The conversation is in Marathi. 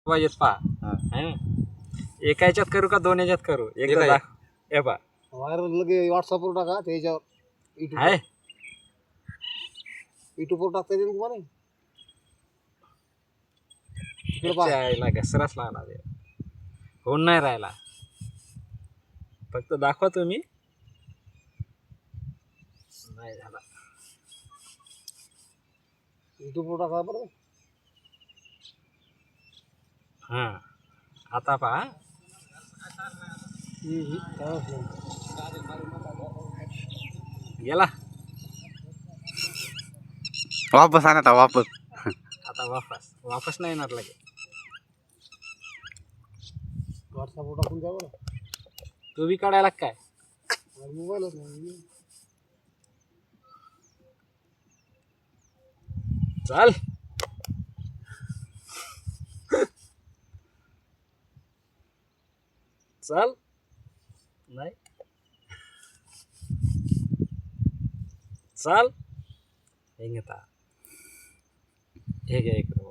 पाहिजेत पहा हा. है ना. एका याच्यात करू का दोन याच्यात करू एकदा आहे. दाख हे पहा व्हायरल लगे व्हॉट्सअपवर टाका त्याच्यावर आहे युट्यूबवर टाकता येते तुम्हाला इकडे पहा यायला घसराच लागणार आहे. होऊन नाही राहिला फक्त दाखवा तुम्ही नाही झाला युट्यूबवर टाका बरं हा आता पहा गेला वापस आण आता वापस. आता वापस नाही येणार लगे व्हॉट्सअपवर टाकून द्या बरं तू बी काढायला काय मोबाईलच नाही चल चल नाही चल हे घेता हे घ्या इकडं